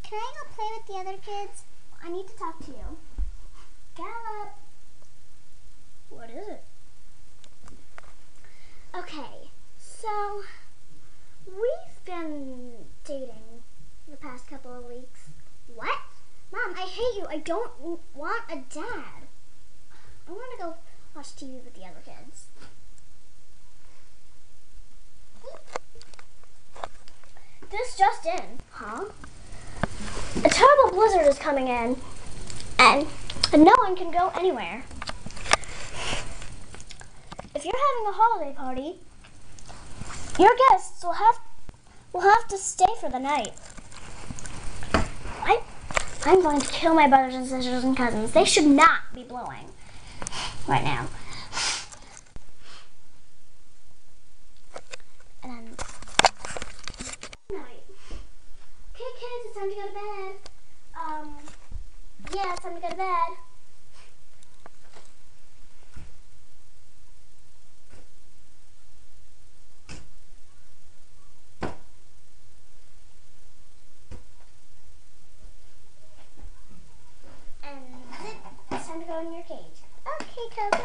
Can I go play with the other kids? I need to talk to you. Gallop. What is it? Okay, so we've been dating the past couple of weeks. What? Mom, I hate you. I don't want a dad. I want to go watch TV with the other kids. This just in. Huh? A terrible blizzard is coming in, and no one can go anywhere. If you're having a holiday party, your guests will have to stay for the night. I'm going to kill my brothers and sisters and cousins. They should not be blowing right now. And then Night. Okay, kids, it's time to go to bed. yeah, it's time to go to bed. And Zip, it's time to go in your cage. Okay, Coco.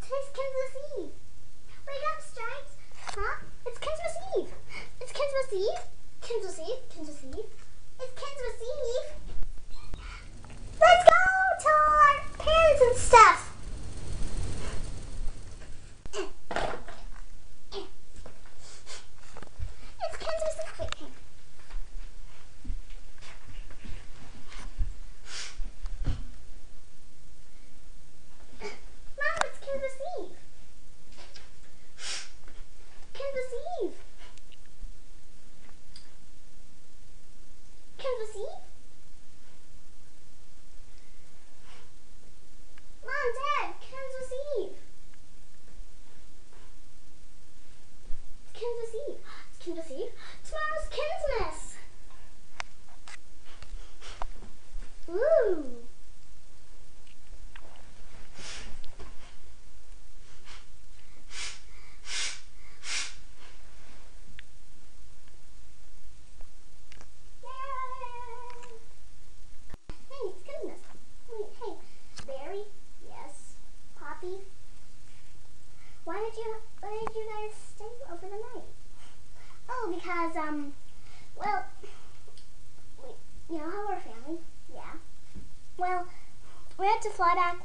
Today's Christmas Eve. Wake up, Stripes. Huh? It's Christmas Eve. It's Christmas Eve. Christmas Eve. Christmas Eve. It's Christmas Eve. Let's go to our parents and stuff. It's Christmas Eve. Wait, hang on. Mom, it's Christmas Eve. Christmas Eve. Christmas Eve? Mom, Dad, Christmas Eve. It's Christmas Eve. It's Christmas Eve. Tomorrow's Christmas. Ooh. Hey, it's goodness. Wait, hey, Barry? Yes. Poppy? Why did you guys stay over the night? Oh, because, well, you know how we're a family? Yeah. Well, we had to fly back.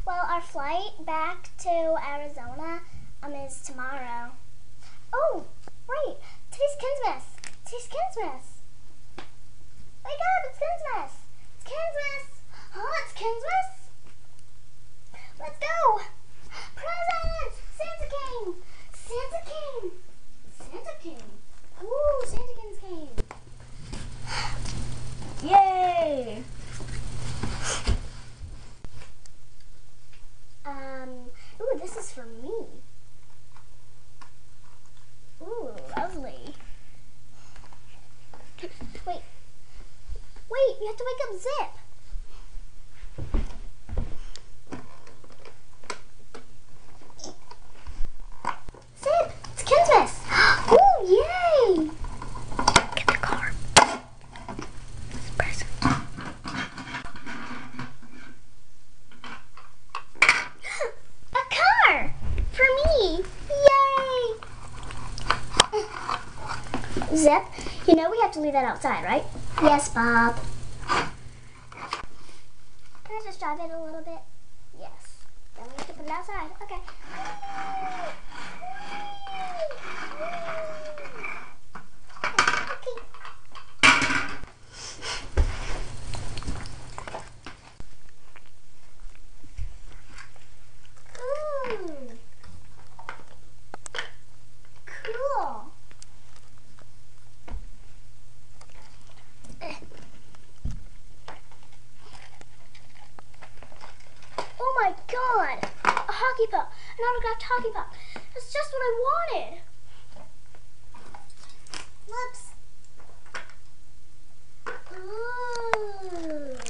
Well, our flight back to Arizona, is tomorrow. Oh, right. Today's Christmas. Today's Christmas. Wake up, it's Christmas. It's Christmas. Oh, it's Christmas. Let's go. Presents. Santa came. Santa came. Santa came. Ooh, Santa came. Yay! Ooh, this is for me. Ooh, lovely. Wait, you have to wake up Zip. Zip, it's Christmas. Ooh, yay! Get the car. Present. A car for me. Yay! Zip, you know we have to leave that outside, right? Yes, Bob. Can I just drive it a little bit? Yes. Then we have to put it outside. Okay. Okay. Ooh. Cool. Talkie Pop. An autographed Talkie Pop. That's just what I wanted. Whoops. Ooh.